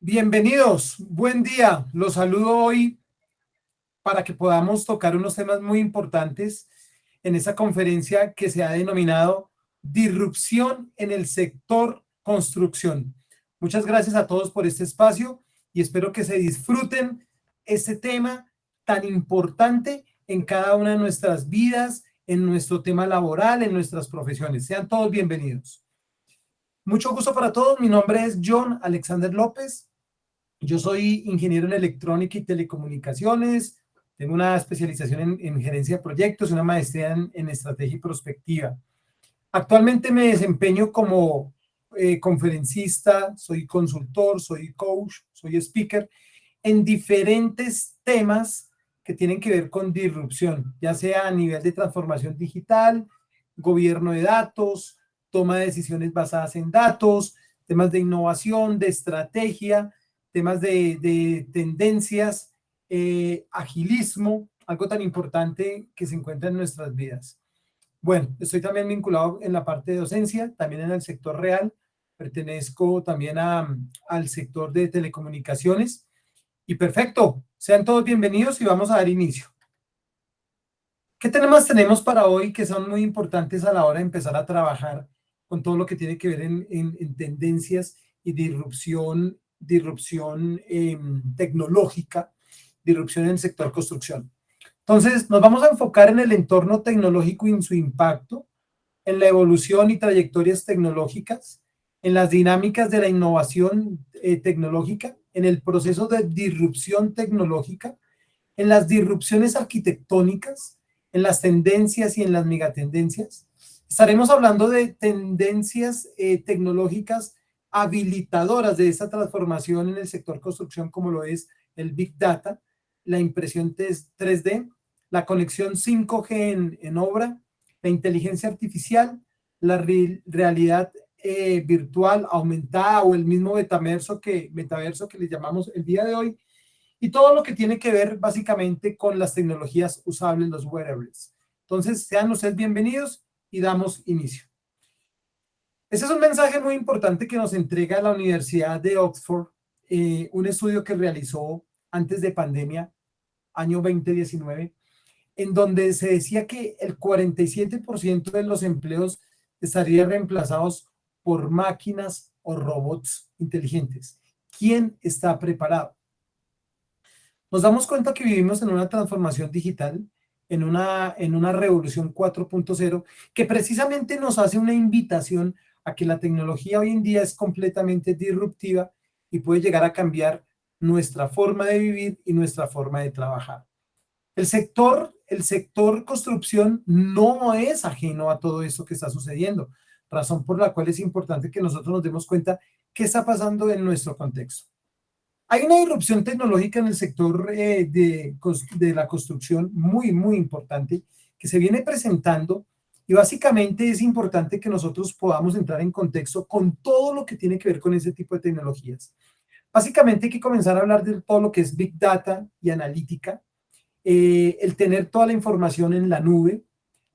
Bienvenidos, buen día. Los saludo hoy para que podamos tocar unos temas muy importantes en esta conferencia que se ha denominado Disrupción en el sector construcción. Muchas gracias a todos por este espacio y espero que se disfruten este tema tan importante en cada una de nuestras vidas, en nuestro tema laboral, en nuestras profesiones. Sean todos bienvenidos. Mucho gusto para todos. Mi nombre es John Alexander López. Yo soy ingeniero en electrónica y telecomunicaciones, tengo una especialización en gerencia de proyectos y una maestría en estrategia y prospectiva. Actualmente me desempeño como conferencista, soy consultor, soy coach, soy speaker en diferentes temas que tienen que ver con disrupción, ya sea a nivel de transformación digital, gobierno de datos, toma de decisiones basadas en datos, temas de innovación, de estrategia, temas de tendencias, agilismo, algo tan importante que se encuentra en nuestras vidas. Bueno, estoy también vinculado en la parte de docencia, también en el sector real, pertenezco también al sector de telecomunicaciones y perfecto, sean todos bienvenidos y vamos a dar inicio. ¿Qué temas tenemos para hoy que son muy importantes a la hora de empezar a trabajar con todo lo que tiene que ver en tendencias y disrupción tecnológica, disrupción en el sector construcción? Entonces, nos vamos a enfocar en el entorno tecnológico y en su impacto, en la evolución y trayectorias tecnológicas, en las dinámicas de la innovación tecnológica, en el proceso de disrupción tecnológica, en las disrupciones arquitectónicas, en las tendencias y en las megatendencias. Estaremos hablando de tendencias tecnológicas habilitadoras de esta transformación en el sector construcción, como lo es el Big Data, la impresión 3D, la conexión 5G en obra, la inteligencia artificial, la realidad virtual aumentada o el mismo metaverso que le llamamos el día de hoy, y todo lo que tiene que ver básicamente con las tecnologías usables, los wearables. Entonces, sean ustedes bienvenidos y damos inicio. Ese es un mensaje muy importante que nos entrega la Universidad de Oxford, un estudio que realizó antes de pandemia, año 2019, en donde se decía que el 47% de los empleos estarían reemplazados por máquinas o robots inteligentes. ¿Quién está preparado? Nos damos cuenta que vivimos en una transformación digital, en una revolución 4.0, que precisamente nos hace una invitación a que la tecnología hoy en día es completamente disruptiva y puede llegar a cambiar nuestra forma de vivir y nuestra forma de trabajar. El sector construcción no es ajeno a todo esto que está sucediendo, razón por la cual es importante que nosotros nos demos cuenta qué está pasando en nuestro contexto. Hay una irrupción tecnológica en el sector de la construcción muy, muy importante que se viene presentando y básicamente es importante que nosotros podamos entrar en contexto con todo lo que tiene que ver con ese tipo de tecnologías. Básicamente hay que comenzar a hablar de todo lo que es Big Data y analítica, el tener toda la información en la nube,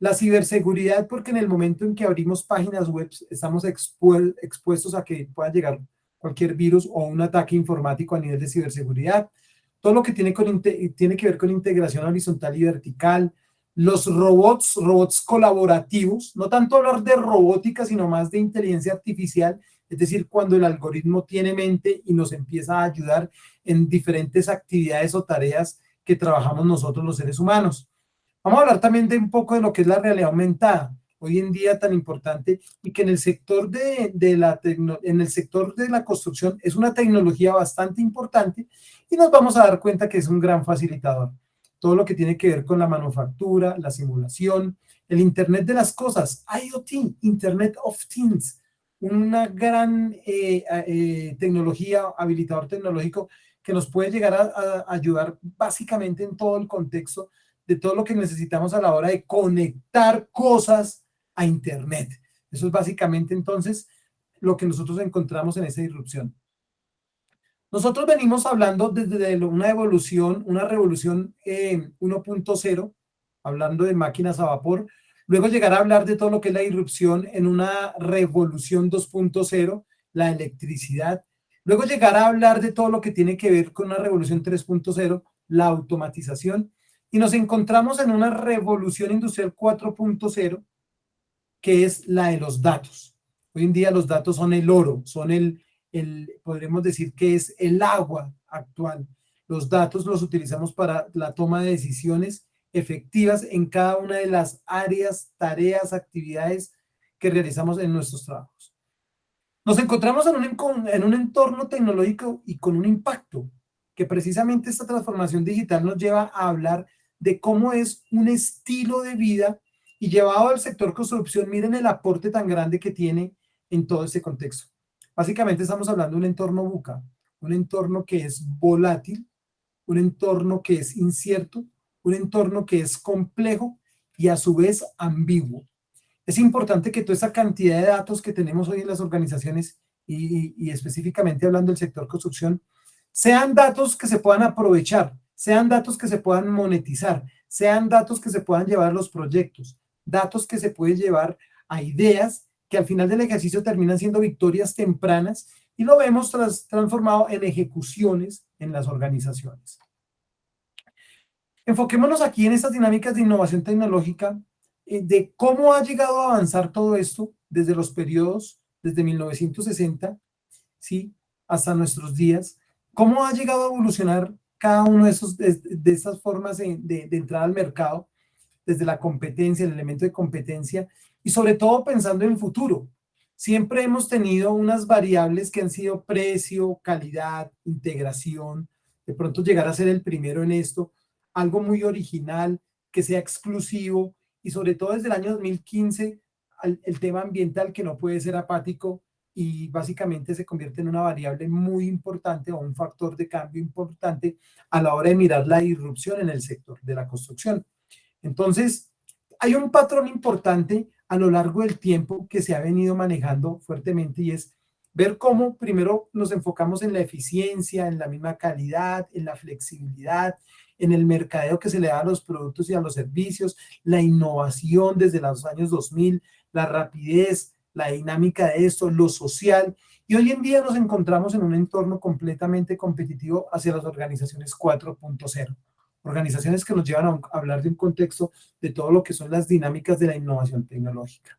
la ciberseguridad, porque en el momento en que abrimos páginas web estamos expuestos a que pueda llegar cualquier virus o un ataque informático a nivel de ciberseguridad, todo lo que tiene que ver con integración horizontal y vertical, los robots colaborativos, no tanto hablar de robótica, sino más de inteligencia artificial, es decir, cuando el algoritmo tiene mente y nos empieza a ayudar en diferentes actividades o tareas que trabajamos nosotros los seres humanos. Vamos a hablar también de un poco de lo que es la realidad aumentada, hoy en día tan importante y que en el sector en el sector de la construcción es una tecnología bastante importante y nos vamos a dar cuenta que es un gran facilitador. Todo lo que tiene que ver con la manufactura, la simulación, el Internet de las cosas, IoT, Internet of Things, una gran tecnología, habilitador tecnológico que nos puede llegar a ayudar básicamente en todo el contexto de todo lo que necesitamos a la hora de conectar cosas a Internet. Eso es básicamente entonces lo que nosotros encontramos en esa disrupción. Nosotros venimos hablando desde una evolución, una revolución 1.0, hablando de máquinas a vapor, luego llegar a hablar de todo lo que es la disrupción en una revolución 2.0, la electricidad, Luego llegar a hablar de todo lo que tiene que ver con una revolución 3.0, la automatización, y nos encontramos en una revolución industrial 4.0, que es la de los datos. Hoy en día los datos son el oro, son podremos decir que es el agua actual. Los datos los utilizamos para la toma de decisiones efectivas en cada una de las áreas, tareas, actividades que realizamos en nuestros trabajos. Nos encontramos en un entorno tecnológico y con un impacto, que precisamente esta transformación digital nos lleva a hablar de cómo es un estilo de vida, y llevado al sector construcción, miren el aporte tan grande que tiene en todo este contexto. Básicamente estamos hablando de un entorno VUCA, un entorno que es volátil, un entorno que es incierto, un entorno que es complejo y a su vez ambiguo. Es importante que toda esa cantidad de datos que tenemos hoy en las organizaciones y específicamente hablando del sector construcción, sean datos que se puedan aprovechar, sean datos que se puedan monetizar, sean datos que se puedan llevar a los proyectos, datos que se pueden llevar a ideas que al final del ejercicio terminan siendo victorias tempranas, y lo vemos transformado en ejecuciones en las organizaciones. Enfoquémonos aquí en estas dinámicas de innovación tecnológica, de cómo ha llegado a avanzar todo esto desde los periodos, desde 1960, ¿sí?, hasta nuestros días, cómo ha llegado a evolucionar cada uno de esas formas de entrada al mercado, desde la competencia, el elemento de competencia, y sobre todo pensando en el futuro. Siempre hemos tenido unas variables que han sido precio, calidad, integración, de pronto llegar a ser el primero en esto, algo muy original, que sea exclusivo, y sobre todo desde el año 2015, el tema ambiental, que no puede ser apático y básicamente se convierte en una variable muy importante o un factor de cambio importante a la hora de mirar la disrupción en el sector de la construcción. Entonces, hay un patrón importante a lo largo del tiempo que se ha venido manejando fuertemente, y es ver cómo primero nos enfocamos en la eficiencia, en la misma calidad, en la flexibilidad, en el mercadeo que se le da a los productos y a los servicios, la innovación desde los años 2000, la rapidez, la dinámica de esto, lo social. Y hoy en día nos encontramos en un entorno completamente competitivo hacia las organizaciones 4.0. Organizaciones que nos llevan a hablar de un contexto de todo lo que son las dinámicas de la innovación tecnológica.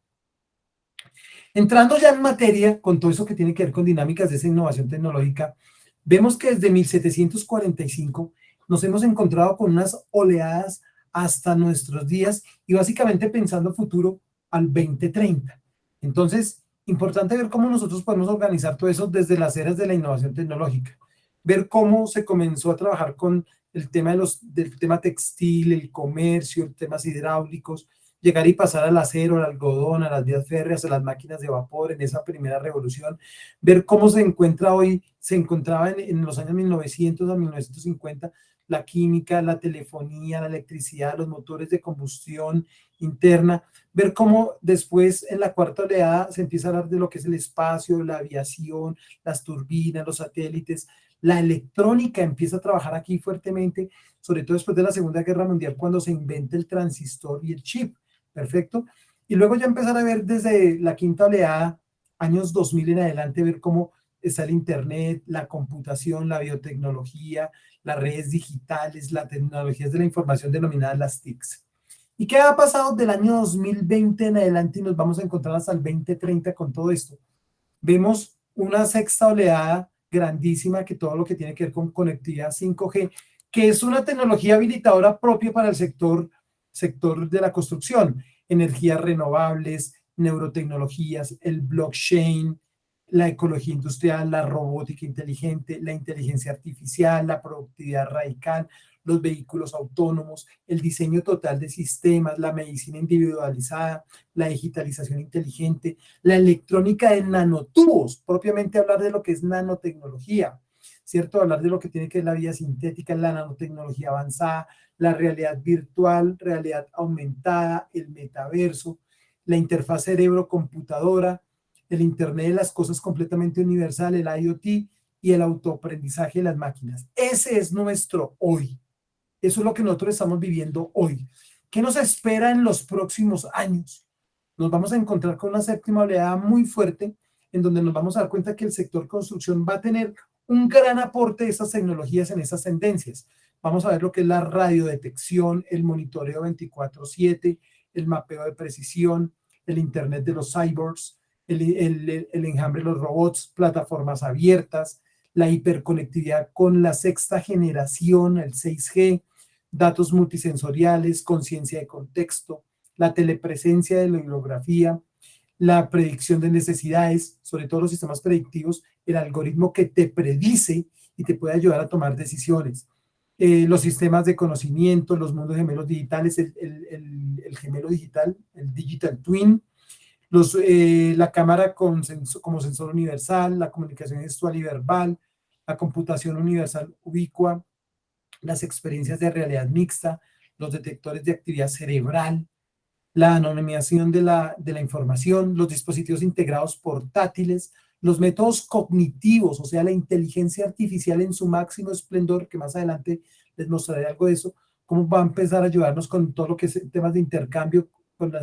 Entrando ya en materia con todo eso que tiene que ver con dinámicas de esa innovación tecnológica, vemos que desde 1745 nos hemos encontrado con unas oleadas hasta nuestros días, y básicamente pensando futuro al 2030. Entonces, importante ver cómo nosotros podemos organizar todo eso desde las eras de la innovación tecnológica. Ver cómo se comenzó a trabajar con el tema del tema textil, el comercio, temas hidráulicos, llegar y pasar al acero, al algodón, a las vías férreas, a las máquinas de vapor en esa primera revolución, ver cómo se encuentra hoy, se encontraba en los años 1900 a 1950, la química, la telefonía, la electricidad, los motores de combustión interna, ver cómo después en la cuarta oleada se empieza a hablar de lo que es el espacio, la aviación, las turbinas, los satélites, la electrónica empieza a trabajar aquí fuertemente, sobre todo después de la Segunda Guerra Mundial, cuando se inventa el transistor y el chip. Perfecto. Y luego ya empezar a ver desde la quinta oleada, años 2000 en adelante, ver cómo está el Internet, la computación, la biotecnología, las redes digitales, las tecnologías de la información denominadas las TICs. ¿Y qué ha pasado del año 2020 en adelante y nos vamos a encontrar hasta el 2030 con todo esto? Vemos una sexta oleada grandísima, que todo lo que tiene que ver con conectividad 5G, que es una tecnología habilitadora propia para el sector de la construcción, energías renovables, neurotecnologías, el blockchain, la ecología industrial, la robótica inteligente, la inteligencia artificial, la productividad radical, los vehículos autónomos, el diseño total de sistemas, la medicina individualizada, la digitalización inteligente, la electrónica de nanotubos, propiamente hablar de lo que es nanotecnología, ¿cierto? Hablar de lo que tiene que ver la vida sintética, la nanotecnología avanzada, la realidad virtual, realidad aumentada, el metaverso, la interfaz cerebro-computadora, el Internet de las cosas completamente universal, el IoT y el autoaprendizaje de las máquinas. Ese es nuestro hoy. Eso es lo que nosotros estamos viviendo hoy. ¿Qué nos espera en los próximos años? Nos vamos a encontrar con una séptima oleada muy fuerte, en donde nos vamos a dar cuenta que el sector construcción va a tener un gran aporte de esas tecnologías en esas tendencias. Vamos a ver lo que es la radiodetección, el monitoreo 24/7, el mapeo de precisión, el Internet de los cyborgs, el enjambre de los robots, plataformas abiertas, la hiperconectividad con la sexta generación, el 6G, datos multisensoriales, conciencia de contexto, la telepresencia de la holografía, la predicción de necesidades, sobre todo los sistemas predictivos, el algoritmo que te predice y te puede ayudar a tomar decisiones. Los sistemas de conocimiento, los mundos gemelos digitales, el gemelo digital, el digital twin, la cámara como sensor universal, la comunicación gestual y verbal, la computación universal ubicua, las experiencias de realidad mixta, los detectores de actividad cerebral, la anonimización de la información, los dispositivos integrados portátiles, los métodos cognitivos, o sea, la inteligencia artificial en su máximo esplendor, que más adelante les mostraré algo de eso, cómo va a empezar a ayudarnos con todo lo que es temas de intercambio con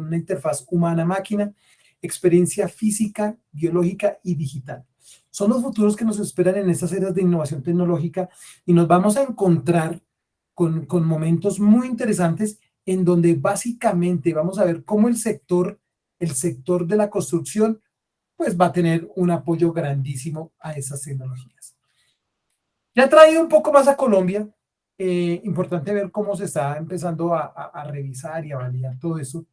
una interfaz humana-máquina, experiencia física, biológica y digital. Son los futuros que nos esperan en estas eras de innovación tecnológica y nos vamos a encontrar con momentos muy interesantes en donde básicamente vamos a ver cómo el sector de la construcción, pues va a tener un apoyo grandísimo a esas tecnologías. Ya traído un poco más a Colombia, importante ver cómo se está empezando a revisar y a validar todo eso.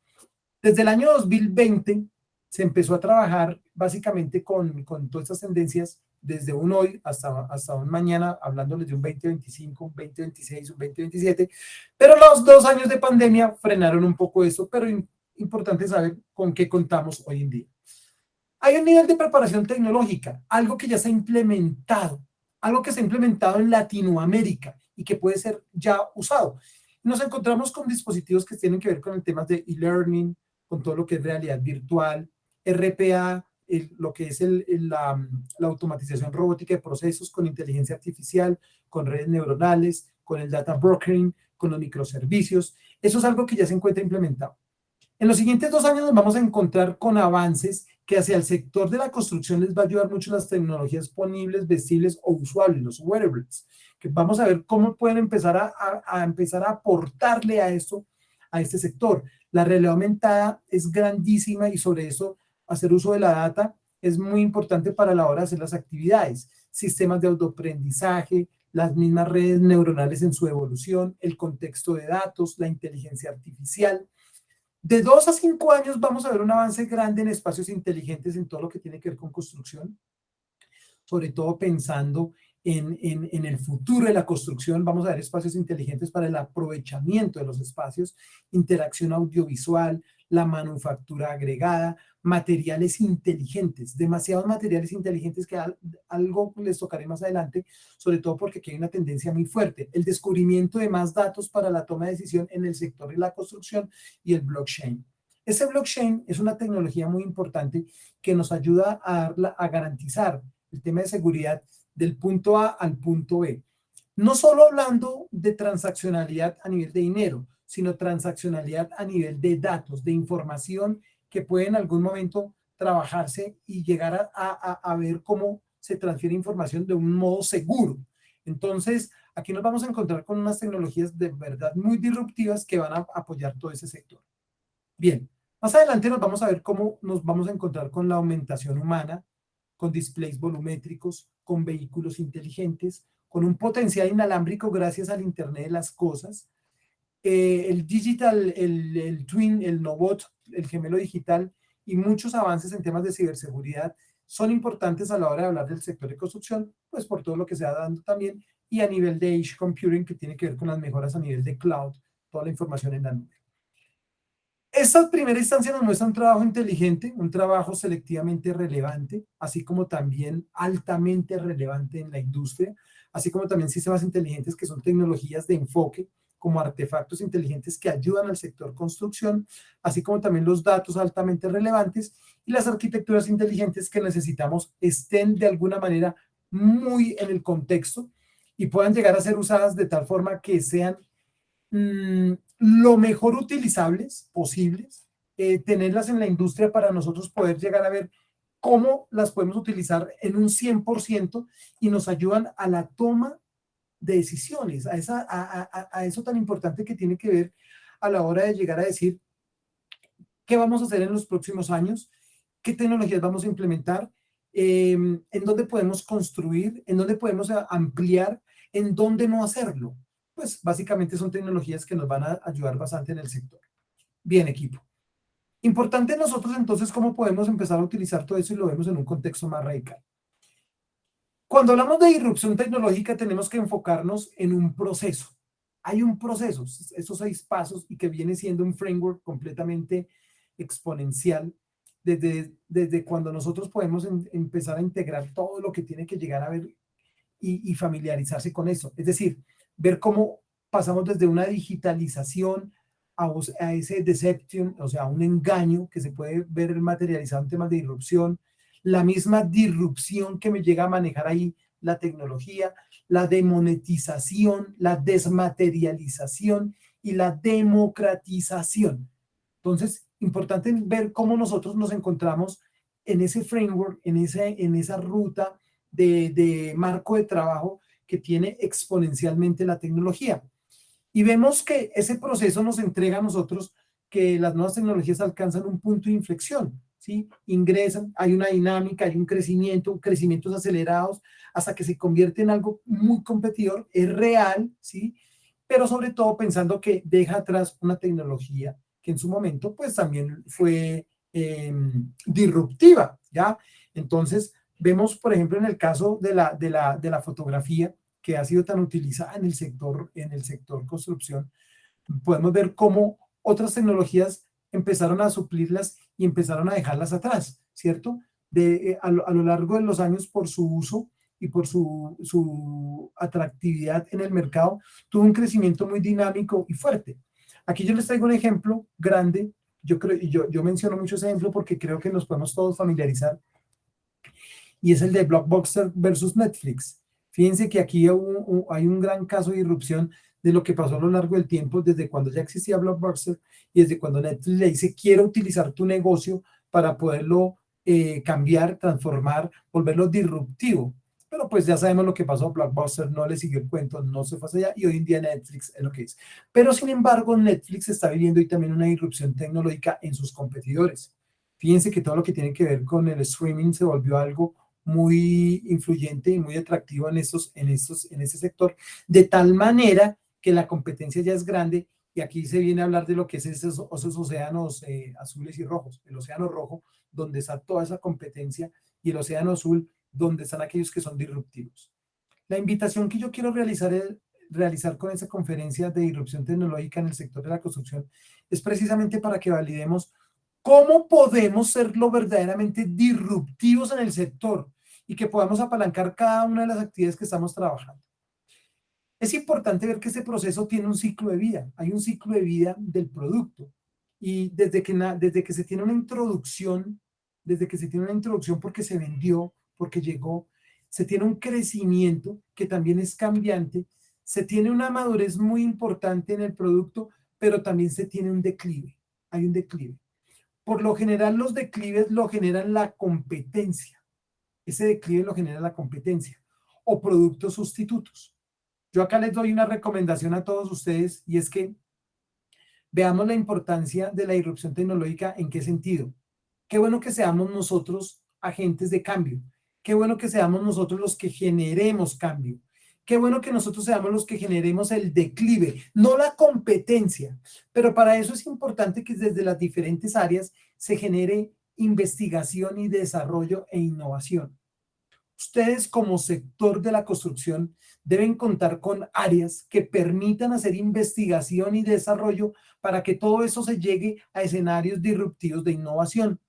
Desde el año 2020 se empezó a trabajar básicamente con todas estas tendencias desde un hoy hasta un mañana, hablándoles de un 2025, un 2026, un 2027, pero los 2 años de pandemia frenaron un poco eso, pero importante saber con qué contamos hoy en día. Hay un nivel de preparación tecnológica, algo que ya se ha implementado, algo que se ha implementado en Latinoamérica y que puede ser ya usado. Nos encontramos con dispositivos que tienen que ver con el tema de e-learning, con todo lo que es realidad virtual, RPA, lo que es la automatización robótica de procesos con inteligencia artificial, con redes neuronales, con el data brokering, con los microservicios. Eso es algo que ya se encuentra implementado. En los siguientes 2 años nos vamos a encontrar con avances que hacia el sector de la construcción les va a ayudar mucho las tecnologías ponibles, vestibles o usuables, los wearables, que vamos a ver cómo pueden empezar empezar a aportarle a esto, a este sector. La realidad aumentada es grandísima y sobre eso hacer uso de la data es muy importante para la hora de hacer las actividades. Sistemas de autoaprendizaje, las mismas redes neuronales en su evolución, el contexto de datos, la inteligencia artificial. De 2 a 5 años vamos a ver un avance grande en espacios inteligentes en todo lo que tiene que ver con construcción, sobre todo pensando en el futuro de la construcción. Vamos a ver espacios inteligentes para el aprovechamiento de los espacios, interacción audiovisual, la manufactura agregada, materiales inteligentes, demasiados materiales inteligentes que algo les tocaré más adelante, sobre todo porque aquí hay una tendencia muy fuerte, el descubrimiento de más datos para la toma de decisión en el sector de la construcción y el blockchain. Ese blockchain es una tecnología muy importante que nos ayuda a garantizar el tema de seguridad del punto A al punto B. No solo hablando de transaccionalidad a nivel de dinero, sino transaccionalidad a nivel de datos, de información que puede en algún momento trabajarse y llegar a ver cómo se transfiere información de un modo seguro. Entonces, aquí nos vamos a encontrar con unas tecnologías de verdad muy disruptivas que van a apoyar todo ese sector. Bien, más adelante nos vamos a ver cómo nos vamos a encontrar con la aumentación humana, con displays volumétricos, con vehículos inteligentes, con un potencial inalámbrico gracias al Internet de las cosas, el digital, el twin, el nobot, el gemelo digital y muchos avances en temas de ciberseguridad son importantes a la hora de hablar del sector de construcción, pues por todo lo que se va dando también y a nivel de edge computing que tiene que ver con las mejoras a nivel de cloud, toda la información en la nube. Esta primera instancia nos muestra un trabajo inteligente, un trabajo selectivamente relevante, así como también altamente relevante en la industria, así como también sistemas inteligentes que son tecnologías de enfoque, como artefactos inteligentes que ayudan al sector construcción, así como también los datos altamente relevantes y las arquitecturas inteligentes que necesitamos estén de alguna manera muy en el contexto y puedan llegar a ser usadas de tal forma que sean lo mejor utilizables posibles, tenerlas en la industria para nosotros poder llegar a ver cómo las podemos utilizar en un 100% y nos ayudan a la toma de decisiones, a eso tan importante que tiene que ver a la hora de llegar a decir qué vamos a hacer en los próximos años, qué tecnologías vamos a implementar, en dónde podemos construir, en dónde podemos ampliar, en dónde no hacerlo. Pues básicamente son tecnologías que nos van a ayudar bastante en el sector. Bien, equipo. Importante nosotros entonces cómo podemos empezar a utilizar todo eso y lo vemos en un contexto más radical. Cuando hablamos de disrupción tecnológica tenemos que enfocarnos en un proceso. Hay un proceso, esos 6 pasos y que viene siendo un framework completamente exponencial desde cuando nosotros podemos empezar a integrar todo lo que tiene que llegar a ver y familiarizarse con eso. Es decir, ver cómo pasamos desde una digitalización a ese deception, o sea, un engaño que se puede ver materializado en temas de disrupción, la misma disrupción que me llega a manejar ahí la tecnología, la demonetización, la desmaterialización y la democratización. Entonces, importante ver cómo nosotros nos encontramos en ese framework, en esa ruta de marco de trabajo que tiene exponencialmente la tecnología. Y vemos que ese proceso nos entrega a nosotros que las nuevas tecnologías alcanzan un punto de inflexión, ¿sí? Ingresan, hay una dinámica, hay un crecimiento, crecimientos acelerados, hasta que se convierte en algo muy competidor, es real, ¿sí? Pero sobre todo pensando que deja atrás una tecnología que en su momento pues también fue disruptiva, ¿ya? Entonces, vemos, por ejemplo, en el caso de la fotografía, que ha sido tan utilizada en el sector construcción, podemos ver cómo otras tecnologías empezaron a suplirlas y empezaron a dejarlas atrás, ¿cierto? A lo largo de los años, por su uso y por su atractividad en el mercado, tuvo un crecimiento muy dinámico y fuerte. Aquí yo les traigo un ejemplo grande, yo menciono mucho ese ejemplo porque creo que nos podemos todos familiarizar, y es el de Blockbuster versus Netflix. Fíjense que aquí hay un gran caso de irrupción de lo que pasó a lo largo del tiempo, desde cuando ya existía Blockbuster y desde cuando Netflix le dice, quiero utilizar tu negocio para poderlo cambiar, transformar, volverlo disruptivo. Pero pues ya sabemos lo que pasó, Blockbuster no le siguió el cuento, no se fue hacia allá y hoy en día Netflix es lo que es. Pero sin embargo, Netflix está viviendo hoy también una irrupción tecnológica en sus competidores. Fíjense que todo lo que tiene que ver con el streaming se volvió algo muy influyente y muy atractivo en este sector, de tal manera que la competencia ya es grande y aquí se viene a hablar de lo que es esos océanos azules y rojos, el océano rojo donde está toda esa competencia y el océano azul donde están aquellos que son disruptivos. La invitación que yo quiero realizar con esa conferencia de disrupción tecnológica en el sector de la construcción es precisamente para que validemos cómo podemos ser lo verdaderamente disruptivos en el sector y que podamos apalancar cada una de las actividades que estamos trabajando. Es importante ver que ese proceso tiene un ciclo de vida, hay un ciclo de vida del producto y desde que se tiene una introducción, desde que se tiene una introducción porque se vendió, porque llegó, se tiene un crecimiento que también es cambiante, se tiene una madurez muy importante en el producto, pero también se tiene un declive, hay un declive. Por lo general los declives lo generan la competencia, ese declive lo genera la competencia o productos sustitutos. Yo acá les doy una recomendación a todos ustedes y es que veamos la importancia de la irrupción tecnológica. ¿En qué sentido? Qué bueno que seamos nosotros agentes de cambio. Qué bueno que seamos nosotros los que generemos cambio. Qué bueno que nosotros seamos los que generemos el declive, no la competencia. Pero para eso es importante que desde las diferentes áreas se genere investigación y desarrollo e innovación. Ustedes como sector de la construcción deben contar con áreas que permitan hacer investigación y desarrollo para que todo eso se llegue a escenarios disruptivos de innovación.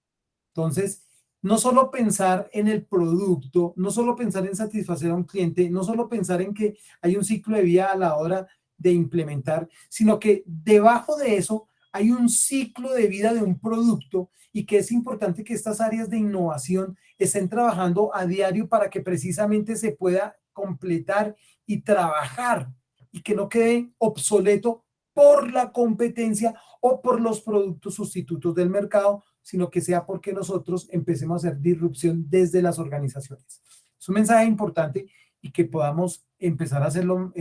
Entonces, no solo pensar en el producto, no solo pensar en satisfacer a un cliente, no solo pensar en que hay un ciclo de vida a la hora de implementar, sino que debajo de eso hay un ciclo de vida de un producto y que es importante que estas áreas de innovación estén trabajando a diario para que precisamente se pueda completar y trabajar y que no quede obsoleto por la competencia o por los productos sustitutos del mercado, sino que sea porque nosotros empecemos a hacer disrupción desde las organizaciones. Es un mensaje importante y que podamos empezar a hacerlo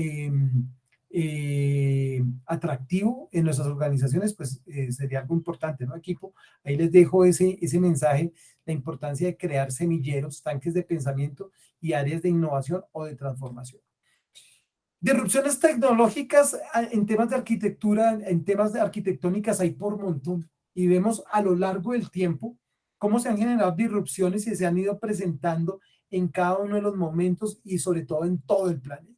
atractivo en nuestras organizaciones, pues sería algo importante, ¿no, equipo? Ahí les dejo ese mensaje, la importancia de crear semilleros, tanques de pensamiento y áreas de innovación o de transformación. Disrupciones tecnológicas en temas de arquitectura, en temas de arquitectónicas hay por montón y vemos a lo largo del tiempo cómo se han generado disrupciones y se han ido presentando en cada uno de los momentos y sobre todo en todo el planeta.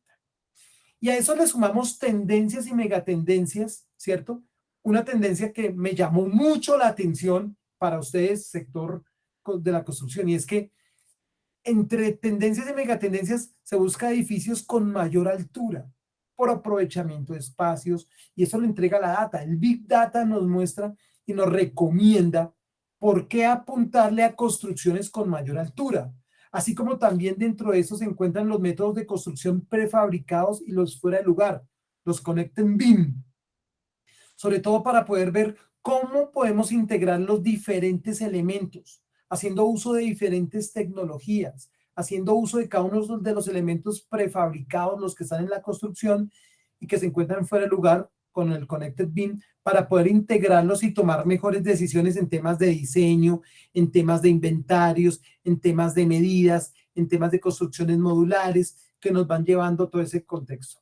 Y a eso le sumamos tendencias y megatendencias, ¿cierto? Una tendencia que me llamó mucho la atención para ustedes, sector de la construcción, y es que entre tendencias y megatendencias se busca edificios con mayor altura por aprovechamiento de espacios y eso lo entrega la data. El Big Data nos muestra y nos recomienda por qué apuntarle a construcciones con mayor altura. Así como también dentro de eso se encuentran los métodos de construcción prefabricados y los fuera de lugar, los Connect and BIM, sobre todo para poder ver cómo podemos integrar los diferentes elementos, haciendo uso de diferentes tecnologías, haciendo uso de cada uno de los elementos prefabricados, los que están en la construcción y que se encuentran fuera de lugar con el Connected BIM, para poder integrarlos y tomar mejores decisiones en temas de diseño, en temas de inventarios, en temas de medidas, en temas de construcciones modulares que nos van llevando todo ese contexto.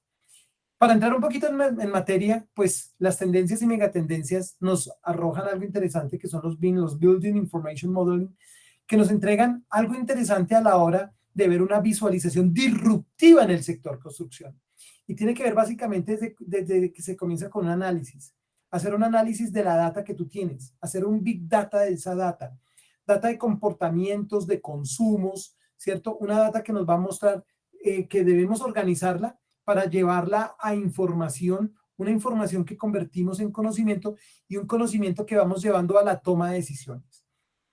Para entrar un poquito en materia, pues las tendencias y megatendencias nos arrojan algo interesante que son los BIM, los Building Information Modeling, que nos entregan algo interesante a la hora de ver una visualización disruptiva en el sector construcción. Y tiene que ver básicamente desde que se comienza con un análisis. Hacer un análisis de la data que tú tienes, hacer un big data de esa data, data de comportamientos, de consumos, ¿cierto? Una data que nos va a mostrar que debemos organizarla para llevarla a información, una información que convertimos en conocimiento y un conocimiento que vamos llevando a la toma de decisiones.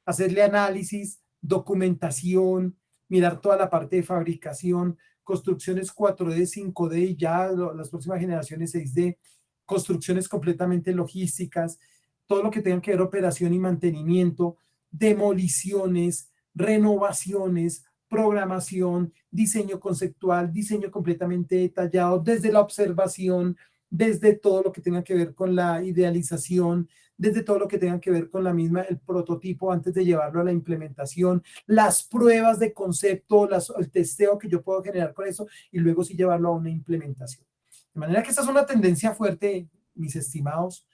Hacerle análisis, documentación, mirar toda la parte de fabricación, construcciones 4D, 5D y ya las próximas generaciones 6D, construcciones completamente logísticas, todo lo que tenga que ver operación y mantenimiento, demoliciones, renovaciones, programación, diseño conceptual, diseño completamente detallado, desde la observación, desde todo lo que tenga que ver con la idealización, desde todo lo que tenga que ver con el prototipo antes de llevarlo a la implementación, las pruebas de concepto, el testeo que yo puedo generar con eso y luego sí llevarlo a una implementación. De manera que esta es una tendencia fuerte, mis estimados,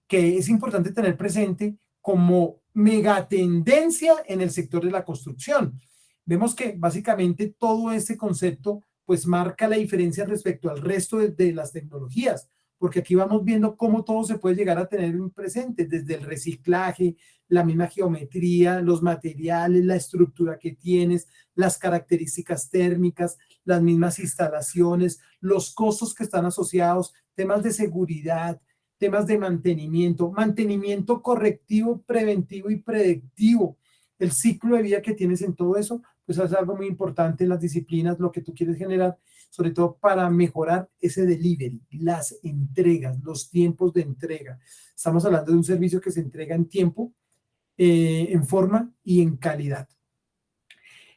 que es importante tener presente como megatendencia en el sector de la construcción. Vemos que básicamente todo este concepto pues marca la diferencia respecto al resto de las tecnologías, porque aquí vamos viendo cómo todo se puede llegar a tener en presente, desde el reciclaje, la misma geometría, los materiales, la estructura que tienes, las características térmicas, las mismas instalaciones, los costos que están asociados, temas de seguridad, temas de mantenimiento, mantenimiento correctivo, preventivo y predictivo, el ciclo de vida que tienes en todo eso, pues es algo muy importante en las disciplinas, lo que tú quieres generar, sobre todo para mejorar ese delivery, las entregas, los tiempos de entrega. Estamos hablando de un servicio que se entrega en tiempo, en forma y en calidad.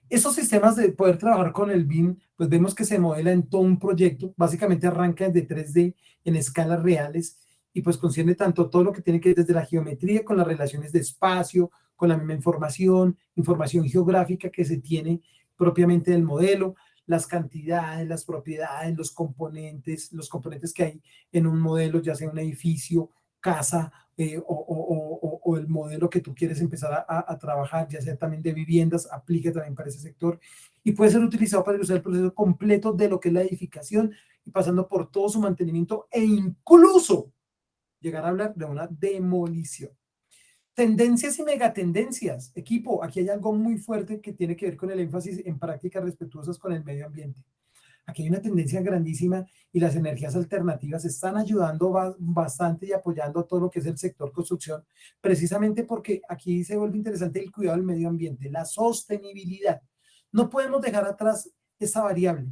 Esos sistemas de poder trabajar con el BIM, pues vemos que se modela en todo un proyecto, básicamente arranca desde 3D en escalas reales y pues concierne tanto todo lo que tiene que ver desde la geometría con las relaciones de espacio, con la misma información, información geográfica que se tiene propiamente del modelo, las cantidades, las propiedades, los componentes que hay en un modelo, ya sea un edificio, casa, o el modelo que tú quieres empezar a trabajar, ya sea también de viviendas, aplica también para ese sector y puede ser utilizado para ilustrar el proceso completo de lo que es la edificación y pasando por todo su mantenimiento e incluso llegar a hablar de una demolición. Tendencias y megatendencias. Equipo, aquí hay algo muy fuerte que tiene que ver con el énfasis en prácticas respetuosas con el medio ambiente. Aquí hay una tendencia grandísima y las energías alternativas están ayudando bastante y apoyando a todo lo que es el sector construcción, precisamente porque aquí se vuelve interesante el cuidado del medio ambiente, la sostenibilidad. No podemos dejar atrás esa variable.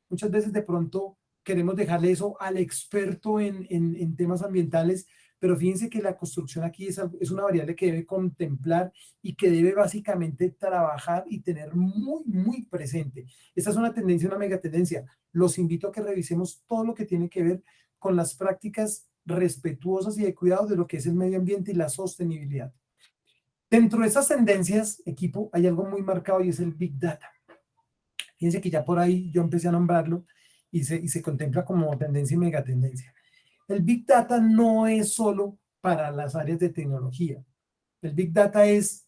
Muchas veces de pronto queremos dejarle eso al experto en temas ambientales, pero fíjense que la construcción aquí es una variable que debe contemplar y que debe básicamente trabajar y tener muy, muy presente. Esta es una tendencia, una megatendencia. Los invito a que revisemos todo lo que tiene que ver con las prácticas respetuosas y de cuidado de lo que es el medio ambiente y la sostenibilidad. Dentro de esas tendencias, equipo, hay algo muy marcado y es el Big Data. Fíjense que ya por ahí yo empecé a nombrarlo y se contempla como tendencia y megatendencia. El Big Data no es solo para las áreas de tecnología. El Big Data es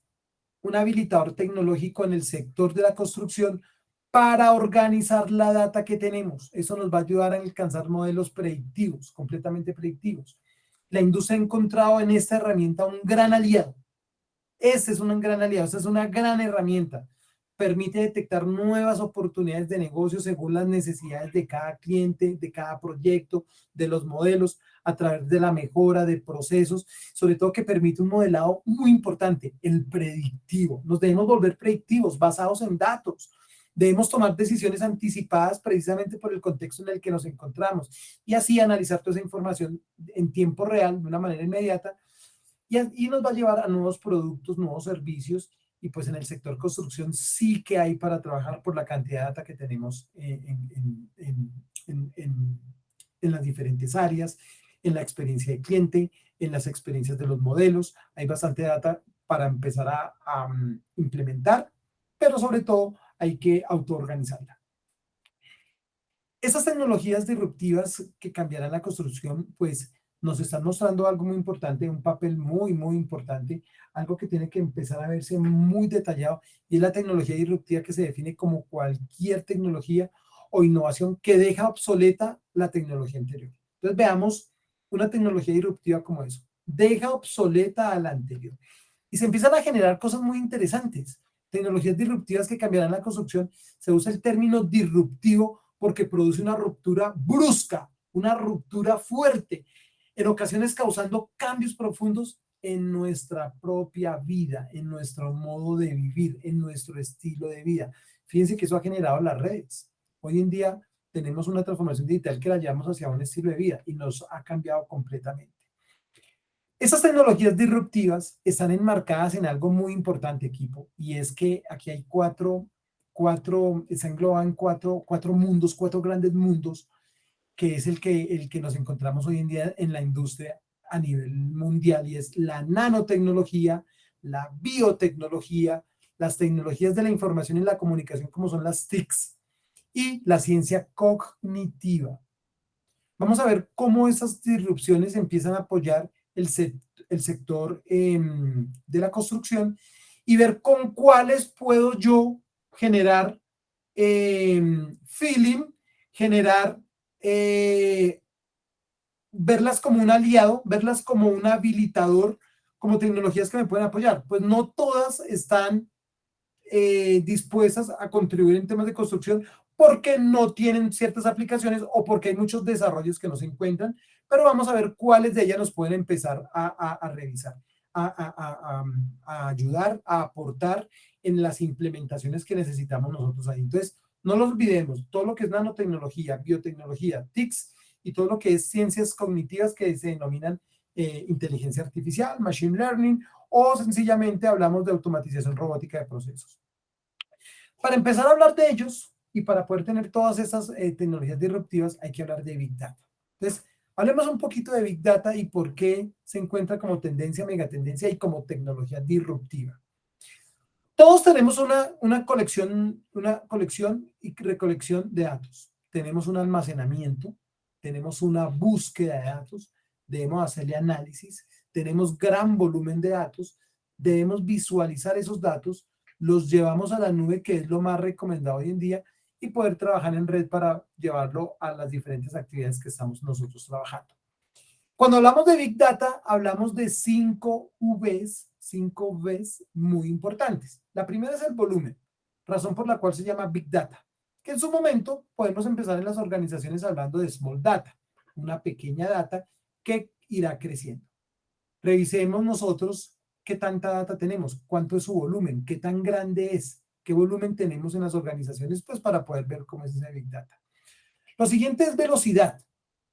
un habilitador tecnológico en el sector de la construcción para organizar la data que tenemos. Eso nos va a ayudar a alcanzar modelos predictivos, completamente predictivos. La industria ha encontrado en esta herramienta un gran aliado. Este es un gran aliado, esta es una gran herramienta. Permite detectar nuevas oportunidades de negocio según las necesidades de cada cliente, de cada proyecto, de los modelos, a través de la mejora de procesos, sobre todo que permite un modelado muy importante, el predictivo. Nos debemos volver predictivos, basados en datos. Debemos tomar decisiones anticipadas precisamente por el contexto en el que nos encontramos y así analizar toda esa información en tiempo real, de una manera inmediata, y nos va a llevar a nuevos productos, nuevos servicios, y pues en el sector construcción sí que hay para trabajar por la cantidad de data que tenemos en las diferentes áreas, en la experiencia de cliente, en las experiencias de los modelos. Hay bastante data para empezar a implementar, pero sobre todo hay que autoorganizarla. Esas tecnologías disruptivas que cambiarán la construcción, pues nos están mostrando algo muy importante, un papel muy, muy importante, algo que tiene que empezar a verse muy detallado, y es la tecnología disruptiva, que se define como cualquier tecnología o innovación que deja obsoleta la tecnología anterior. Entonces veamos una tecnología disruptiva como eso. Deja obsoleta a la anterior. Y se empiezan a generar cosas muy interesantes. Tecnologías disruptivas que cambiarán la construcción. Se usa el término disruptivo porque produce una ruptura brusca, una ruptura fuerte, en ocasiones causando cambios profundos en nuestra propia vida, en nuestro modo de vivir, en nuestro estilo de vida. Fíjense que eso ha generado las redes. Hoy en día tenemos una transformación digital que la llevamos hacia un estilo de vida y nos ha cambiado completamente. Esas tecnologías disruptivas están enmarcadas en algo muy importante, equipo, y es que aquí hay está englobado en cuatro mundos, cuatro grandes mundos, que es el que nos encontramos hoy en día en la industria a nivel mundial, y es la nanotecnología, la biotecnología, las tecnologías de la información y la comunicación, como son las TICs, y la ciencia cognitiva. Vamos a ver cómo esas disrupciones empiezan a apoyar el sector de la construcción, y ver con cuáles puedo yo generar feeling, generar, verlas como un aliado, verlas como un habilitador, como tecnologías que me pueden apoyar. Pues no todas están dispuestas a contribuir en temas de construcción porque no tienen ciertas aplicaciones o porque hay muchos desarrollos que no se encuentran, pero vamos a ver cuáles de ellas nos pueden empezar a revisar, a ayudar, a aportar en las implementaciones que necesitamos nosotros ahí. Entonces, no lo olvidemos, todo lo que es nanotecnología, biotecnología, TICs, y todo lo que es ciencias cognitivas, que se denominan inteligencia artificial, machine learning, o sencillamente hablamos de automatización robótica de procesos. Para empezar a hablar de ellos y para poder tener todas esas tecnologías disruptivas, hay que hablar de Big Data. Entonces, hablemos un poquito de Big Data y por qué se encuentra como tendencia, megatendencia y como tecnología disruptiva. Todos tenemos una colección y recolección de datos. Tenemos un almacenamiento, tenemos una búsqueda de datos, debemos hacerle análisis, tenemos gran volumen de datos, debemos visualizar esos datos, los llevamos a la nube, que es lo más recomendado hoy en día, y poder trabajar en red para llevarlo a las diferentes actividades que estamos nosotros trabajando. Cuando hablamos de Big Data, hablamos de 5 Vs muy importantes. La primera es el volumen, razón por la cual se llama Big Data, que en su momento podemos empezar en las organizaciones hablando de Small Data, una pequeña data que irá creciendo. Revisemos nosotros qué tanta data tenemos, cuánto es su volumen, qué tan grande es, qué volumen tenemos en las organizaciones, pues para poder ver cómo es ese Big Data. Lo siguiente es velocidad.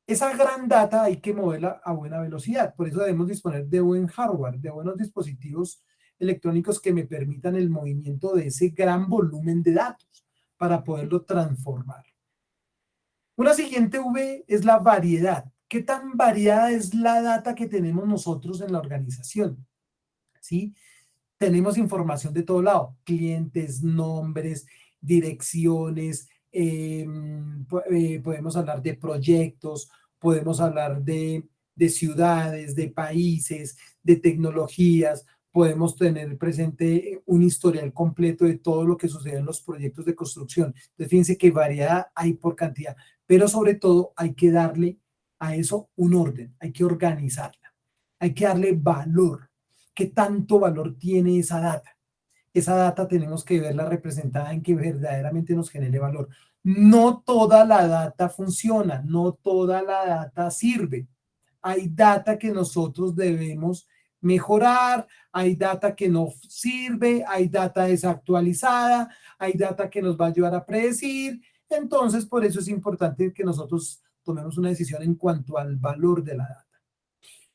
Esa gran data hay que moverla a buena velocidad, por eso debemos disponer de buen hardware, de buenos dispositivos electrónicos que me permitan el movimiento de ese gran volumen de datos para poderlo transformar. Una siguiente V es la variedad. ¿Qué tan variada es la data que tenemos nosotros en la organización? ¿Sí? Tenemos información de todo lado, clientes, nombres, direcciones, podemos hablar de proyectos, podemos hablar de ciudades, de países, de tecnologías, podemos tener presente un historial completo de todo lo que sucede en los proyectos de construcción. Entonces, fíjense que variedad hay por cantidad, pero sobre todo hay que darle a eso un orden, hay que organizarla, hay que darle valor. ¿Qué tanto valor tiene esa data? Esa data tenemos que verla representada en que verdaderamente nos genere valor. No toda la data funciona, no toda la data sirve. Hay data que nosotros debemos mejorar, hay data que no sirve, hay data desactualizada, hay data que nos va a ayudar a predecir. Entonces, por eso es importante que nosotros tomemos una decisión en cuanto al valor de la data.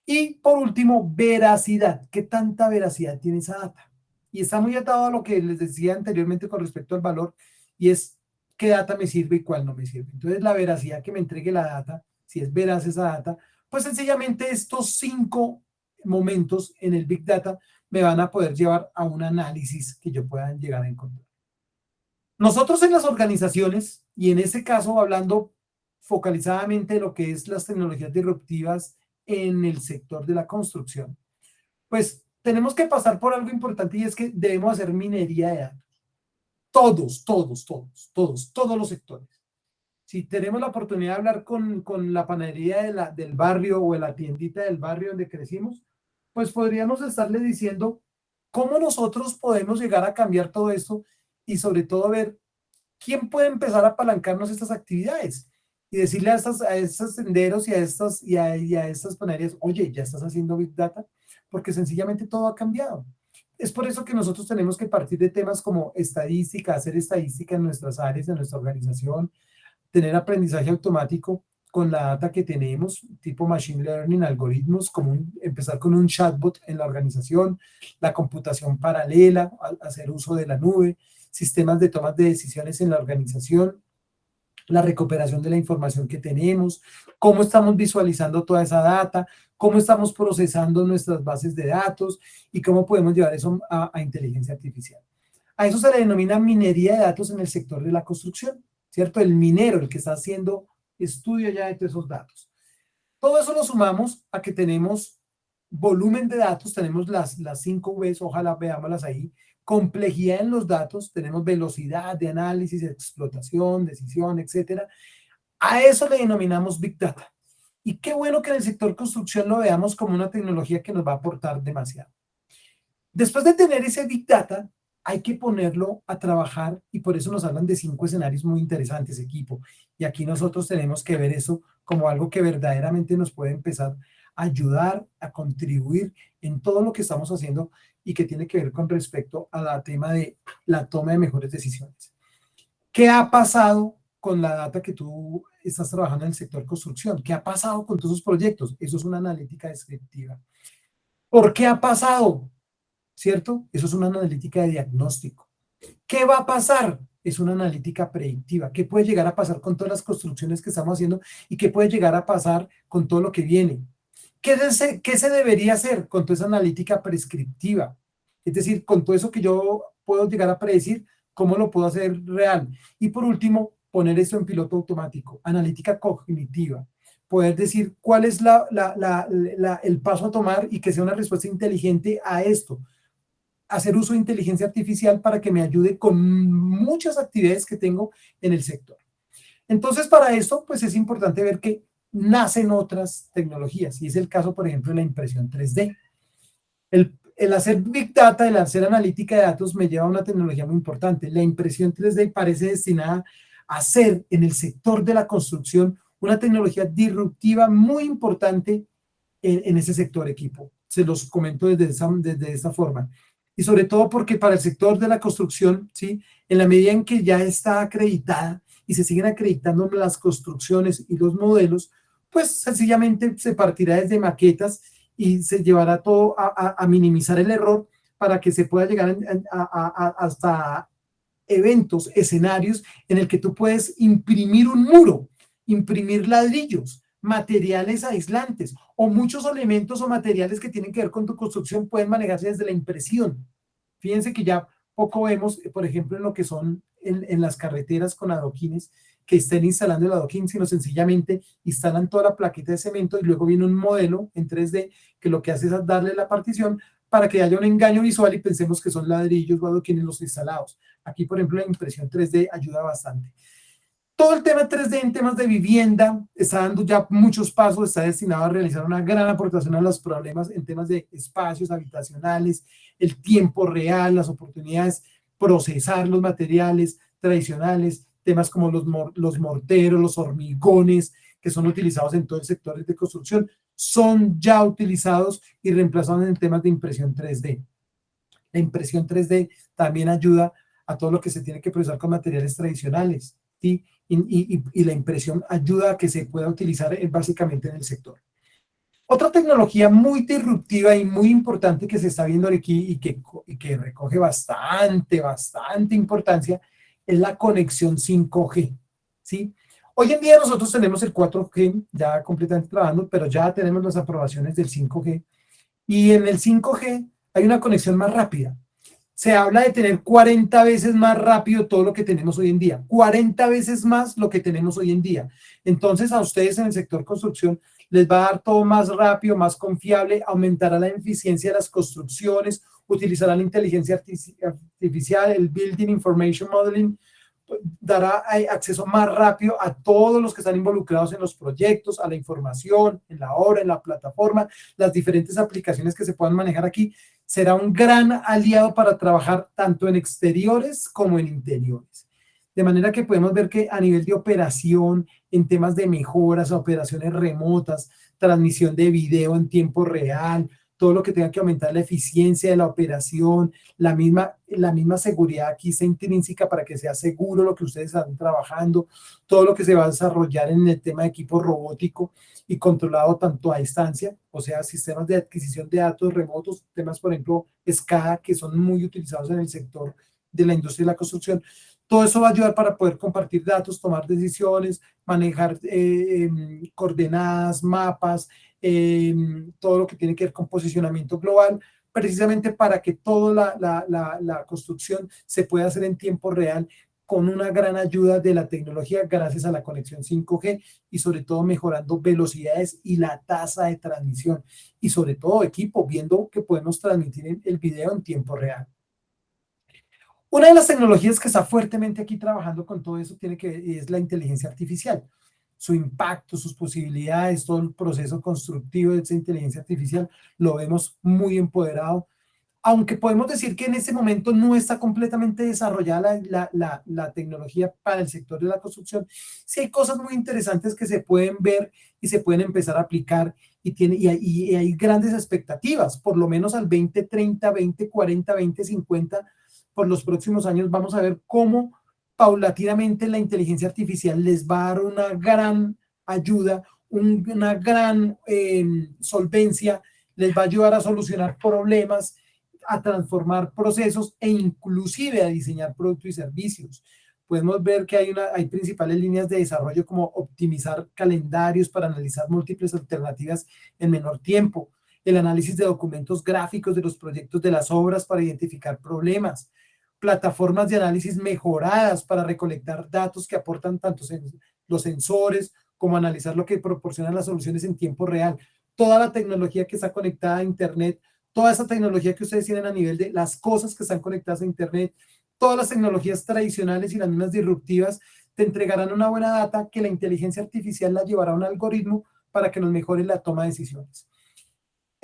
Y por último, veracidad. ¿Qué tanta veracidad tiene esa data? Y está muy atado a lo que les decía anteriormente con respecto al valor, y es qué data me sirve y cuál no me sirve. Entonces, la veracidad que me entregue la data, si es veraz esa data, pues sencillamente estos 5 momentos en el Big Data me van a poder llevar a un análisis que yo pueda llegar a encontrar. Nosotros en las organizaciones, y en este caso hablando focalizadamente de lo que es las tecnologías disruptivas en el sector de la construcción, pues tenemos que pasar por algo importante y es que debemos hacer minería de datos. Todos los sectores. Si tenemos la oportunidad de hablar con la panadería del barrio o de la tiendita del barrio donde crecimos, pues podríamos estarle diciendo cómo nosotros podemos llegar a cambiar todo esto y sobre todo ver quién puede empezar a apalancarnos estas actividades y decirle a estos tenderos y a estas panaderías, oye, ya estás haciendo Big Data, porque sencillamente todo ha cambiado. Es por eso que nosotros tenemos que partir de temas como estadística, hacer estadística en nuestras áreas, en nuestra organización, tener aprendizaje automático con la data que tenemos, tipo machine learning, algoritmos, empezar con un chatbot en la organización, la computación paralela, hacer uso de la nube, sistemas de tomas de decisiones en la organización, la recuperación de la información que tenemos, cómo estamos visualizando toda esa data, cómo estamos procesando nuestras bases de datos y cómo podemos llevar eso a inteligencia artificial. A eso se le denomina minería de datos en el sector de la construcción, ¿cierto? El minero, el que está haciendo estudio ya de todos esos datos. Todo eso lo sumamos a que tenemos volumen de datos, tenemos las 5 Vs, ojalá veámoslas ahí, complejidad en los datos, tenemos velocidad de análisis, explotación, decisión, etcétera. A eso le denominamos Big Data. Y qué bueno que en el sector construcción lo veamos como una tecnología que nos va a aportar demasiado. Después de tener ese Big Data, hay que ponerlo a trabajar y por eso nos hablan de 5 escenarios muy interesantes, equipo. Y aquí nosotros tenemos que ver eso como algo que verdaderamente nos puede empezar a ayudar, a contribuir en todo lo que estamos haciendo y que tiene que ver con respecto al tema de la toma de mejores decisiones. ¿Qué ha pasado con la data que tú estás trabajando en el sector construcción? ¿Qué ha pasado con todos esos proyectos? Eso es una analítica descriptiva. ¿Por qué ha pasado? ¿Cierto? Eso es una analítica de diagnóstico. ¿Qué va a pasar? Es una analítica predictiva. ¿Qué puede llegar a pasar con todas las construcciones que estamos haciendo y qué puede llegar a pasar con todo lo que viene? ¿Qué se debería hacer con toda esa analítica prescriptiva? Es decir, con todo eso que yo puedo llegar a predecir, ¿cómo lo puedo hacer real? Y por último, poner esto en piloto automático, analítica cognitiva. Poder decir cuál es el paso a tomar y que sea una respuesta inteligente a esto. Hacer uso de inteligencia artificial para que me ayude con muchas actividades que tengo en el sector. Entonces, para esto, pues es importante ver que nacen otras tecnologías, y es el caso, por ejemplo, de la impresión 3D. El hacer Big Data, el hacer analítica de datos, me lleva a una tecnología muy importante. La impresión 3D parece destinada a ser, en el sector de la construcción, una tecnología disruptiva muy importante en ese sector, equipo. Se los comento desde esta forma. Y sobre todo porque para el sector de la construcción, ¿sí? En la medida en que ya está acreditada y se siguen acreditando las construcciones y los modelos, pues sencillamente se partirá desde maquetas y se llevará todo a minimizar el error para que se pueda llegar hasta eventos, escenarios en el que tú puedes imprimir un muro, imprimir ladrillos, materiales aislantes o muchos elementos o materiales que tienen que ver con tu construcción pueden manejarse desde la impresión. Fíjense que ya poco vemos, por ejemplo, en lo que son en las carreteras con adoquines, que estén instalando el adoquín, sino sencillamente instalan toda la plaqueta de cemento y luego viene un modelo en 3D que lo que hace es darle la partición para que haya un engaño visual y pensemos que son ladrillos o adoquines los instalados. Aquí, por ejemplo, la impresión 3D ayuda bastante. Todo el tema 3D en temas de vivienda está dando ya muchos pasos, está destinado a realizar una gran aportación a los problemas en temas de espacios habitacionales, el tiempo real, las oportunidades, procesar los materiales tradicionales, temas como los morteros, los hormigones, que son utilizados en todo el sector de construcción, son ya utilizados y reemplazados en temas de impresión 3D. La impresión 3D también ayuda a todo lo que se tiene que procesar con materiales tradicionales, ¿sí? Y la impresión ayuda a que se pueda utilizar básicamente en el sector. Otra tecnología muy disruptiva y muy importante que se está viendo aquí y que recoge bastante importancia es la conexión 5G, ¿sí? Hoy en día nosotros tenemos el 4G ya completamente trabajando, pero ya tenemos las aprobaciones del 5G. Y en el 5G hay una conexión más rápida. Se habla de tener 40 veces más rápido todo lo que tenemos hoy en día, 40 veces más lo que tenemos hoy en día. Entonces a ustedes en el sector construcción les va a dar todo más rápido, más confiable, aumentará la eficiencia de las construcciones, utilizará la inteligencia artificial, el Building Information Modeling, dará acceso más rápido a todos los que están involucrados en los proyectos, a la información, en la obra, en la plataforma, las diferentes aplicaciones que se puedan manejar aquí. Será un gran aliado para trabajar tanto en exteriores como en interiores. De manera que podemos ver que a nivel de operación, en temas de mejoras, operaciones remotas, transmisión de video en tiempo real, todo lo que tenga que aumentar la eficiencia de la operación, la misma seguridad aquí está intrínseca para que sea seguro lo que ustedes están trabajando, todo lo que se va a desarrollar en el tema de equipo robótico y controlado tanto a distancia, o sea, sistemas de adquisición de datos remotos, temas, por ejemplo, SCADA, que son muy utilizados en el sector de la industria de la construcción. Todo eso va a ayudar para poder compartir datos, tomar decisiones, manejar coordenadas, mapas, todo lo que tiene que ver con posicionamiento global, precisamente para que toda la construcción se pueda hacer en tiempo real con una gran ayuda de la tecnología gracias a la conexión 5G y sobre todo mejorando velocidades y la tasa de transmisión y sobre todo equipo, viendo que podemos transmitir el video en tiempo real. Una de las tecnologías que está fuertemente aquí trabajando con todo eso es la inteligencia artificial. Su impacto, sus posibilidades, todo el proceso constructivo de esa inteligencia artificial lo vemos muy empoderado, aunque podemos decir que en este momento no está completamente desarrollada la tecnología para el sector de la construcción. Sí hay cosas muy interesantes que se pueden ver y se pueden empezar a aplicar y hay grandes expectativas, por lo menos al 2030, 2040, 2050, por los próximos años vamos a ver cómo paulatinamente la inteligencia artificial les va a dar una gran ayuda, una gran solvencia, les va a ayudar a solucionar problemas, a transformar procesos e inclusive a diseñar productos y servicios. Podemos ver que hay principales líneas de desarrollo como optimizar calendarios para analizar múltiples alternativas en menor tiempo, el análisis de documentos gráficos de los proyectos de las obras para identificar problemas, plataformas de análisis mejoradas para recolectar datos que aportan tanto los sensores como analizar lo que proporcionan las soluciones en tiempo real. Toda la tecnología que está conectada a Internet, toda esa tecnología que ustedes tienen a nivel de las cosas que están conectadas a Internet, todas las tecnologías tradicionales y las mismas disruptivas te entregarán una buena data que la inteligencia artificial la llevará a un algoritmo para que nos mejore la toma de decisiones.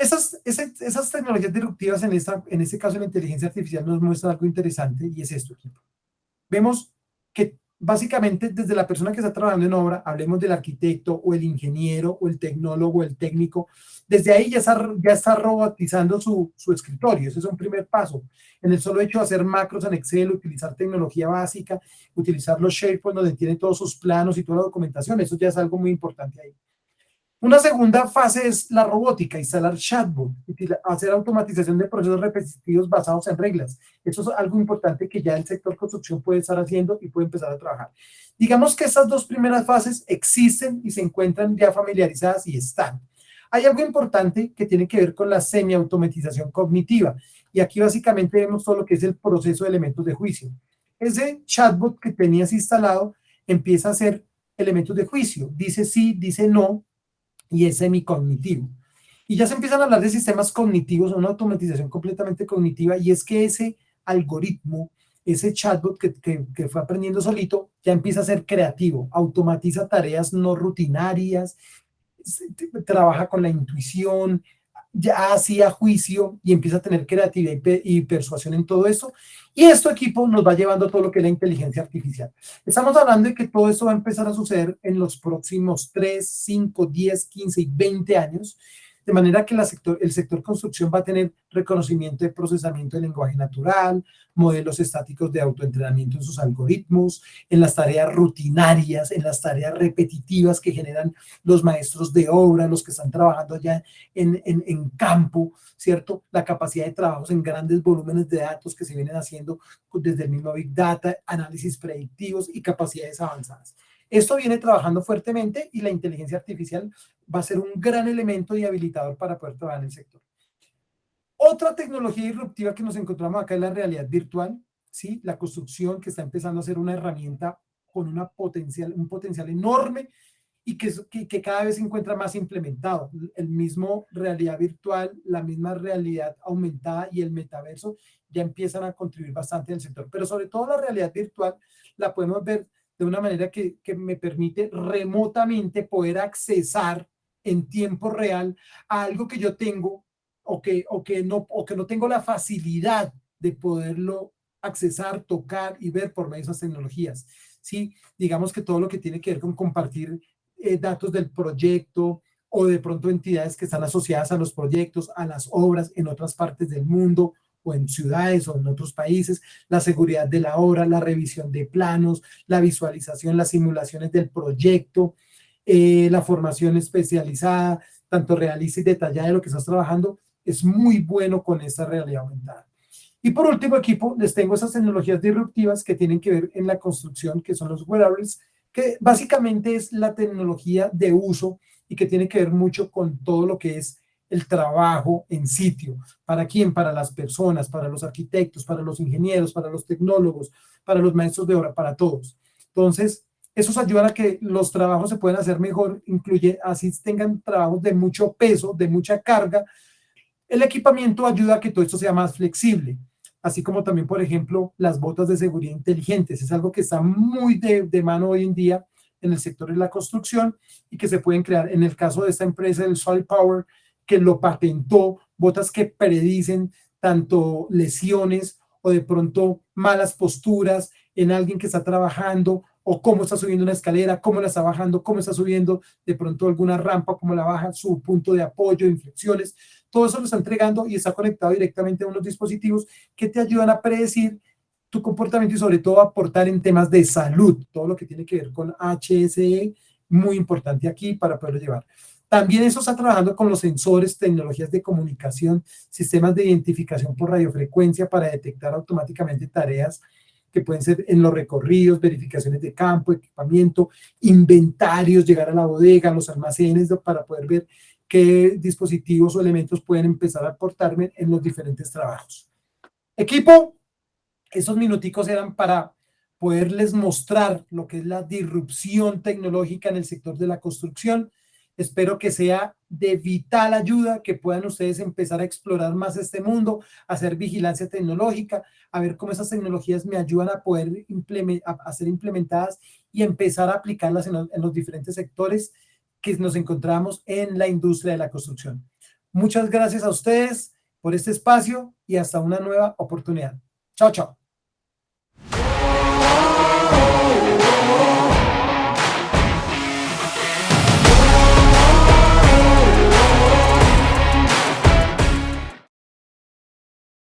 Esas tecnologías disruptivas, en este caso la inteligencia artificial, nos muestra algo interesante y es esto, equipo. Vemos que básicamente desde la persona que está trabajando en obra, hablemos del arquitecto o el ingeniero o el tecnólogo o el técnico, desde ahí ya está robotizando su escritorio. Ese es un primer paso. En el solo hecho de hacer macros en Excel, utilizar tecnología básica, utilizar los SharePoint donde tiene todos sus planos y toda la documentación, eso ya es algo muy importante ahí. Una segunda fase es la robótica, instalar chatbot, hacer automatización de procesos repetitivos basados en reglas. Eso es algo importante que ya el sector construcción puede estar haciendo y puede empezar a trabajar. Digamos que estas dos primeras fases existen y se encuentran ya familiarizadas y están. Hay algo importante que tiene que ver con la semiautomatización cognitiva. Y aquí básicamente vemos todo lo que es el proceso de elementos de juicio. Ese chatbot que tenías instalado empieza a hacer elementos de juicio. Dice sí, dice no, y es semicognitivo. Y ya se empiezan a hablar de sistemas cognitivos, una automatización completamente cognitiva, y es que ese algoritmo, ese chatbot que fue aprendiendo solito, ya empieza a ser creativo, automatiza tareas no rutinarias, trabaja con la intuición, ya hacía juicio y empieza a tener creatividad y persuasión en todo esto. Y esto equipo nos va llevando a todo lo que es la inteligencia artificial. Estamos hablando de que todo esto va a empezar a suceder en los próximos 3, 5, 10, 15 y 20 años, de manera que el sector construcción va a tener reconocimiento de procesamiento de lenguaje natural, modelos estáticos de autoentrenamiento en sus algoritmos, en las tareas rutinarias, en las tareas repetitivas que generan los maestros de obra, los que están trabajando allá en campo, ¿cierto? La capacidad de trabajos en grandes volúmenes de datos que se vienen haciendo desde el mismo Big Data, análisis predictivos y capacidades avanzadas. Esto viene trabajando fuertemente y la inteligencia artificial va a ser un gran elemento y habilitador para poder trabajar en el sector. Otra tecnología disruptiva que nos encontramos acá es la realidad virtual, ¿sí? La construcción que está empezando a ser una herramienta con un potencial enorme y que cada vez se encuentra más implementado. El mismo realidad virtual, la misma realidad aumentada y el metaverso ya empiezan a contribuir bastante en el sector. Pero sobre todo la realidad virtual la podemos ver de una manera que me permite remotamente poder accesar en tiempo real a algo que yo tengo o que no tengo la facilidad de poderlo accesar, tocar y ver por medio de esas tecnologías. ¿Sí? Digamos que todo lo que tiene que ver con compartir datos del proyecto o de pronto entidades que están asociadas a los proyectos, a las obras en otras partes del mundo o en ciudades o en otros países, la seguridad de la obra, la revisión de planos, la visualización, las simulaciones del proyecto, la formación especializada, tanto realista y detallada de lo que estás trabajando, es muy bueno con esta realidad aumentada. Y por último, equipo, les tengo esas tecnologías disruptivas que tienen que ver en la construcción, que son los wearables, que básicamente es la tecnología de uso y que tiene que ver mucho con todo lo que es el trabajo en sitio. ¿Para quién? Para las personas, para los arquitectos, para los ingenieros, para los tecnólogos, para los maestros de obra, para todos. Entonces, esos ayudan a que los trabajos se puedan hacer mejor, incluye así tengan trabajos de mucho peso, de mucha carga. El equipamiento ayuda a que todo esto sea más flexible, así como también, por ejemplo, las botas de seguridad inteligentes. Es algo que está muy de mano hoy en día en el sector de la construcción y que se pueden crear. En el caso de esta empresa, el Solid Power, que lo patentó, botas que predicen tanto lesiones o de pronto malas posturas en alguien que está trabajando o cómo está subiendo una escalera, cómo la está bajando, cómo está subiendo de pronto alguna rampa, cómo la baja, su punto de apoyo, inflexiones. Todo eso lo está entregando y está conectado directamente a unos dispositivos que te ayudan a predecir tu comportamiento y sobre todo aportar en temas de salud, todo lo que tiene que ver con HSE, muy importante aquí para poderlo llevar. También eso está trabajando con los sensores, tecnologías de comunicación, sistemas de identificación por radiofrecuencia para detectar automáticamente tareas que pueden ser en los recorridos, verificaciones de campo, equipamiento, inventarios, llegar a la bodega, a los almacenes para poder ver qué dispositivos o elementos pueden empezar a aportarme en los diferentes trabajos. Equipo, esos minuticos eran para poderles mostrar lo que es la disrupción tecnológica en el sector de la construcción. Espero que sea de vital ayuda, que puedan ustedes empezar a explorar más este mundo, a hacer vigilancia tecnológica, a ver cómo esas tecnologías me ayudan a poder a ser implementadas y empezar a aplicarlas en los diferentes sectores que nos encontramos en la industria de la construcción. Muchas gracias a ustedes por este espacio y hasta una nueva oportunidad. Chao, chao.